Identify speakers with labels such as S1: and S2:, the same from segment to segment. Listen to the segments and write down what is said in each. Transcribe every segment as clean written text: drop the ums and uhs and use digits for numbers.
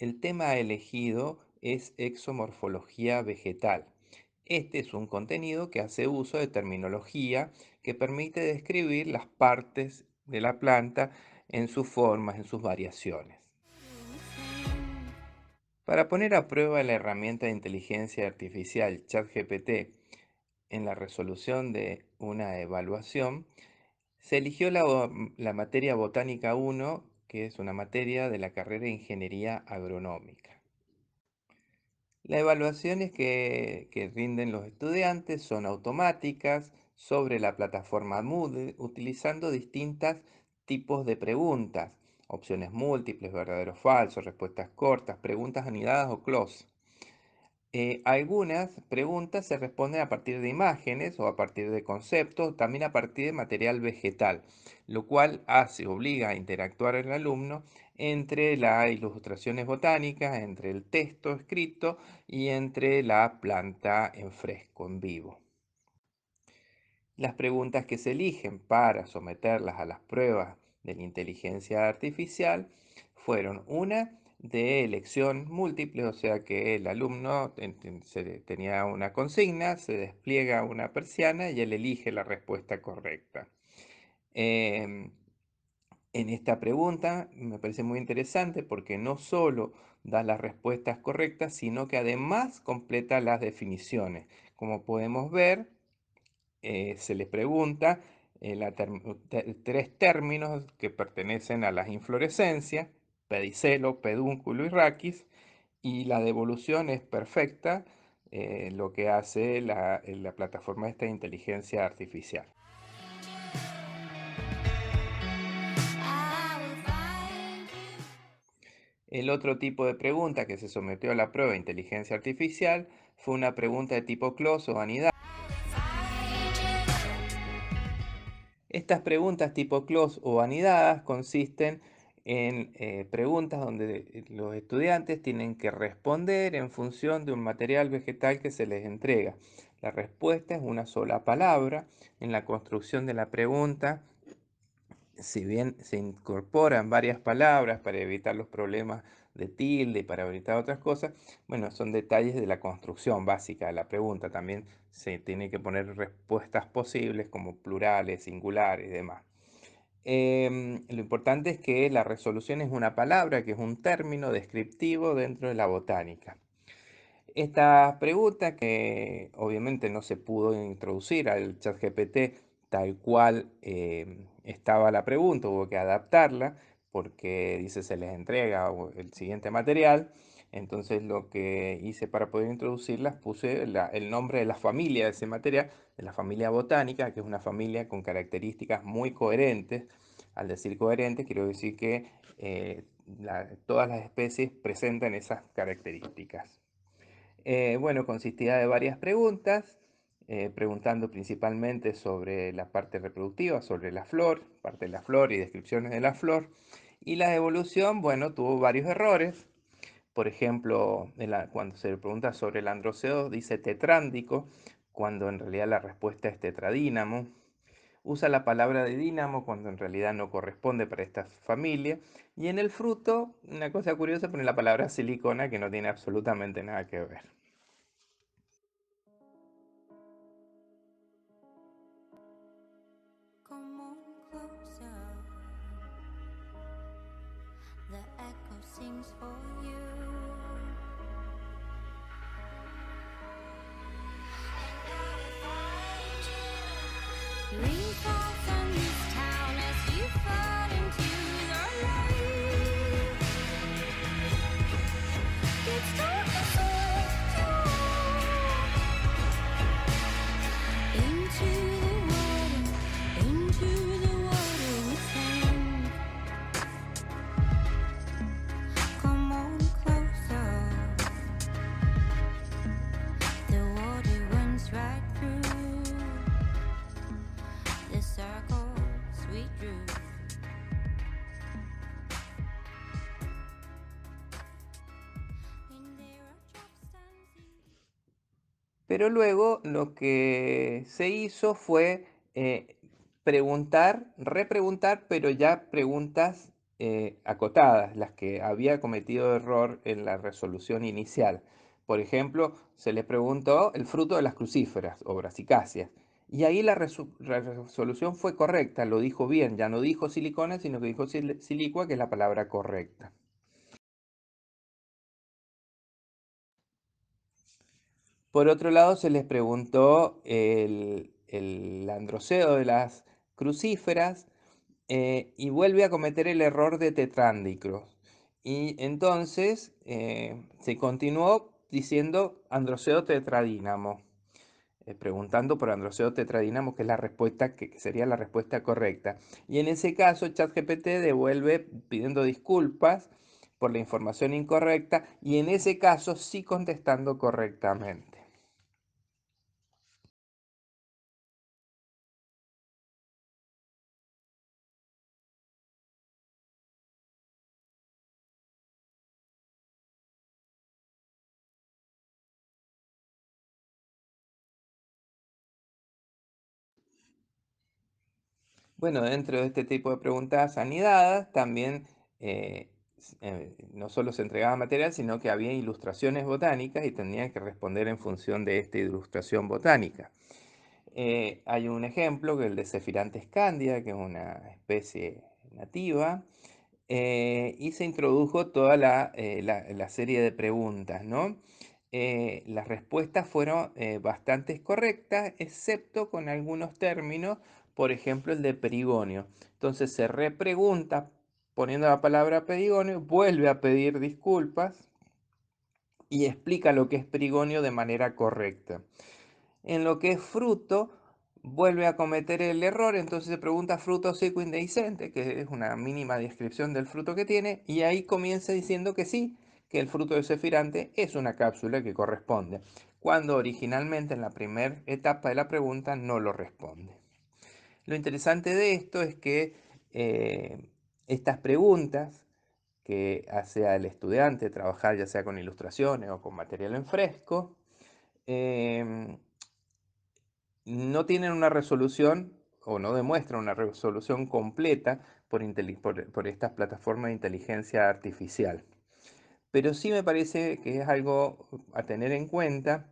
S1: El tema elegido es exomorfología vegetal. Este es un contenido que hace uso de terminología que permite describir las partes de la planta en sus formas, en sus variaciones. Para poner a prueba la herramienta de inteligencia artificial ChatGPT en la resolución de una evaluación, se eligió la materia Botánica 1, que es una materia de la carrera de Ingeniería Agronómica. Las evaluaciones que rinden los estudiantes son automáticas sobre la plataforma Moodle, utilizando distintos tipos de preguntas, opciones múltiples, verdadero o falso, respuestas cortas, preguntas anidadas o close. Algunas preguntas se responden a partir de imágenes o a partir de conceptos, también a partir de material vegetal, lo cual obliga a interactuar el alumno entre las ilustraciones botánicas, entre el texto escrito y entre la planta en fresco, en vivo. Las preguntas que se eligen para someterlas a las pruebas de la inteligencia artificial fueron una de elección múltiple, o sea que el alumno tenía una consigna, se despliega una persiana y él elige la respuesta correcta. Em, en esta pregunta me parece muy interesante porque no solo da las respuestas correctas, sino que además completa las definiciones. Como podemos ver, se le pregunta tres términos que pertenecen a las inflorescencias: pedicelo, pedúnculo y raquis, y la devolución es perfecta, lo que hace la plataforma esta de inteligencia artificial. El otro tipo de pregunta que se sometió a la prueba de inteligencia artificial fue una pregunta de tipo close o vanidad. Estas preguntas tipo close o anidadas consisten en preguntas donde los estudiantes tienen que responder en función de un material vegetal que se les entrega. La respuesta es una sola palabra. En la construcción de la pregunta, si bien se incorporan varias palabras para evitar los problemas de tilde y para evitar otras cosas, bueno, son detalles de la construcción básica de la pregunta. También se tiene que poner respuestas posibles como plurales, singulares y demás. Lo importante es que la resolución es una palabra, que es un término descriptivo dentro de la botánica. Esta pregunta, que obviamente no se pudo introducir al ChatGPT tal cual estaba la pregunta, hubo que adaptarla porque dice se les entrega el siguiente material. Entonces lo que hice para poder introducirlas, puse el nombre de la familia de ese material, de la familia botánica, que es una familia con características muy coherentes. Al decir coherente, quiero decir que todas las especies presentan esas características. Bueno, consistía de varias preguntas, preguntando principalmente sobre la parte reproductiva, sobre la flor, parte de la flor y descripciones de la flor. Y la evolución, bueno, tuvo varios errores. Por ejemplo, cuando se le pregunta sobre el androceo, dice tetrándico, cuando en realidad la respuesta es tetradínamo. Usa la palabra de dínamo cuando en realidad no corresponde para esta familia. Y en el fruto, una cosa curiosa, pone la palabra silicona, que no tiene absolutamente nada que ver.
S2: Come on closer. The echo sings for you. Ring far from this town as you fall into the light. It's dark as into the water within. Come on closer. The water runs right through the circle, sweet drew. And there are drops dancing.
S1: Pero luego lo que se hizo fue preguntar, repreguntar, pero ya preguntas acotadas, las que había cometido error en la resolución inicial. Por ejemplo, se le preguntó el fruto de las crucíferas o brasicáceas. Y ahí la resolución fue correcta, lo dijo bien, ya no dijo silicona, sino que dijo silicua, que es la palabra correcta. Por otro lado, se les preguntó el androceo de las crucíferas y vuelve a cometer el error de tetrándicros. Y entonces se continuó diciendo androceo tetradínamo, preguntando por androceo tetradínamo, que es la respuesta que sería la respuesta correcta. Y en ese caso, ChatGPT devuelve pidiendo disculpas por la información incorrecta y en ese caso sí contestando correctamente. Bueno, dentro de este tipo de preguntas anidadas, también no solo se entregaba material, sino que había ilustraciones botánicas y tenían que responder en función de esta ilustración botánica. Hay un ejemplo, que es el de Sephirantes candida, que es una especie nativa, y se introdujo toda la serie de preguntas, ¿no? Las respuestas fueron bastante correctas, excepto con algunos términos, por ejemplo el de perigonio. Entonces se repregunta poniendo la palabra perigonio, vuelve a pedir disculpas y explica lo que es perigonio de manera correcta. En lo que es fruto, vuelve a cometer el error, entonces se pregunta fruto seco indehiscente, que es una mínima descripción del fruto que tiene, y ahí comienza diciendo que sí, que el fruto de cefirante es una cápsula que corresponde, cuando originalmente en la primera etapa de la pregunta no lo responde. Lo interesante de esto es que estas preguntas que hace al estudiante trabajar ya sea con ilustraciones o con material en fresco, em, no tienen una resolución o no demuestran una resolución completa por estas plataformas de inteligencia artificial. Pero sí me parece que es algo a tener en cuenta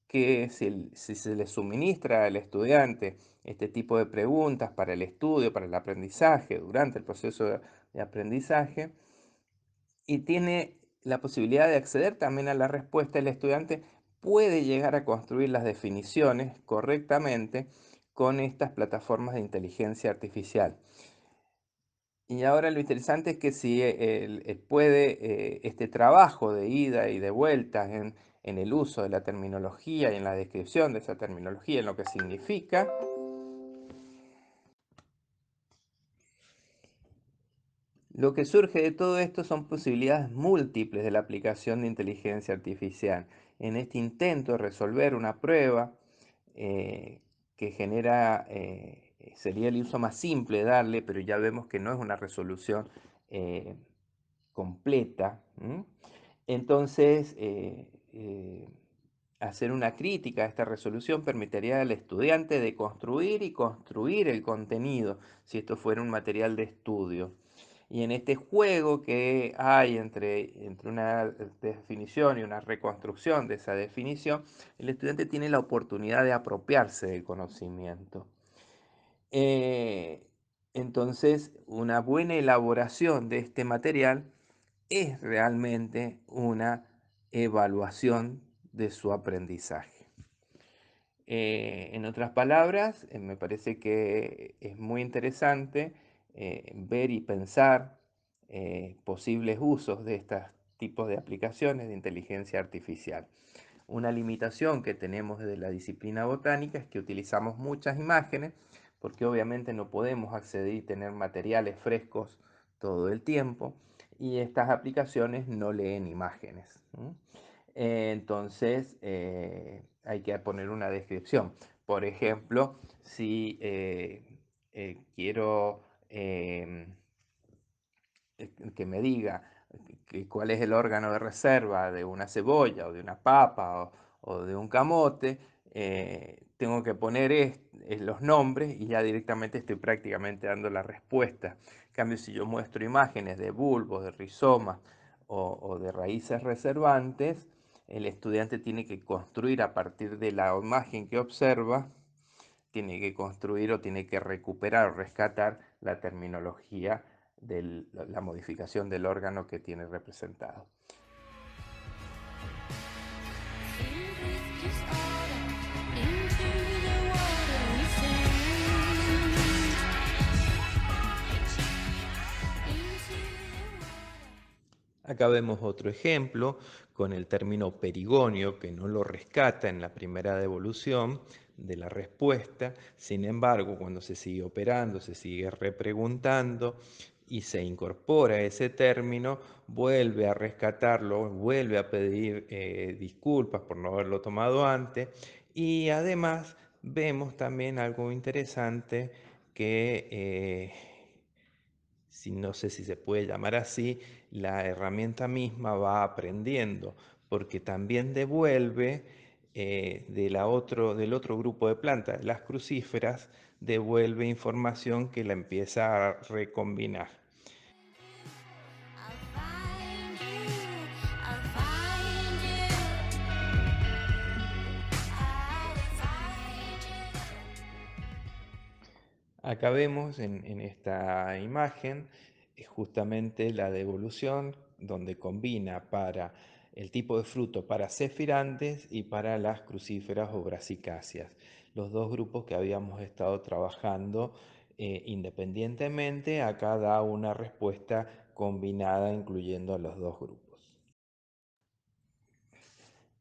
S1: que si se le suministra al estudiante este tipo de preguntas para el estudio, para el aprendizaje, durante el proceso de aprendizaje, y tiene la posibilidad de acceder también a la respuesta, el estudiante puede llegar a construir las definiciones correctamente con estas plataformas de inteligencia artificial. Y ahora lo interesante es que si puede este trabajo de ida y de vuelta en el uso de la terminología y en la descripción de esa terminología, en lo que significa, lo que surge de todo esto son posibilidades múltiples de la aplicación de inteligencia artificial. En este intento de resolver una prueba eh, que genera, sería el uso más simple de darle, pero ya vemos que no es una resolución eh, completa. Entonces, hacer una crítica a esta resolución permitiría al estudiante de construir y construir el contenido, si esto fuera un material de estudio. Y en este juego que hay entre una definición y una reconstrucción de esa definición, el estudiante tiene la oportunidad de apropiarse del conocimiento. Eh, entonces, una buena elaboración de este material es realmente una evaluación de su aprendizaje. En otras palabras, me parece que es muy interesante ver y pensar posibles usos de estos tipos de aplicaciones de inteligencia artificial. Una limitación que tenemos desde la disciplina botánica es que utilizamos muchas imágenes, porque obviamente no podemos acceder y tener materiales frescos todo el tiempo, y estas aplicaciones no leen imágenes. Entonces hay que poner una descripción. Por ejemplo, si quiero que me diga cuál es el órgano de reserva de una cebolla o de una papa o de un camote, tengo que poner los nombres y ya directamente estoy prácticamente dando la respuesta. En cambio, si yo muestro imágenes de bulbos, de rizomas o de raíces reservantes, el estudiante tiene que construir a partir de la imagen que observa, tiene que construir o tiene que recuperar o rescatar la terminología de la modificación del órgano que tiene representado.
S2: Filled with disorder, into the water we sink. Into the water.
S1: Acá vemos otro ejemplo con el término perigonio que no lo rescata en la primera devolución de la respuesta. Sin embargo, cuando se sigue operando, se sigue repreguntando y se incorpora ese término, vuelve a rescatarlo, vuelve a pedir disculpas por no haberlo tomado antes y además vemos también algo interesante que si no sé si se puede llamar así, la herramienta misma va aprendiendo, porque también devuelve del otro grupo de plantas, las crucíferas, devuelve información que la empieza a recombinar.
S2: I'll find you, I'll find you, I'll find you.
S1: Acá vemos en esta imagen justamente la devolución donde combina para el tipo de fruto para cefiranthes y para las crucíferas o brasicáceas, los dos grupos que habíamos estado trabajando independientemente. Acá da una respuesta combinada incluyendo a los dos grupos.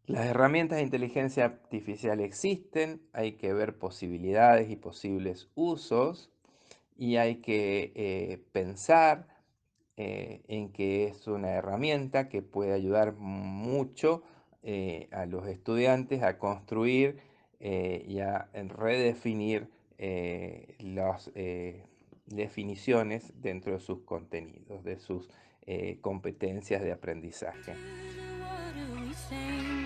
S1: Las herramientas de inteligencia artificial existen, hay que ver posibilidades y posibles usos y hay que pensar en que es una herramienta que puede ayudar mucho a los estudiantes a construir y a redefinir las definiciones dentro de sus contenidos, de sus competencias de aprendizaje.
S2: Into the water we sink.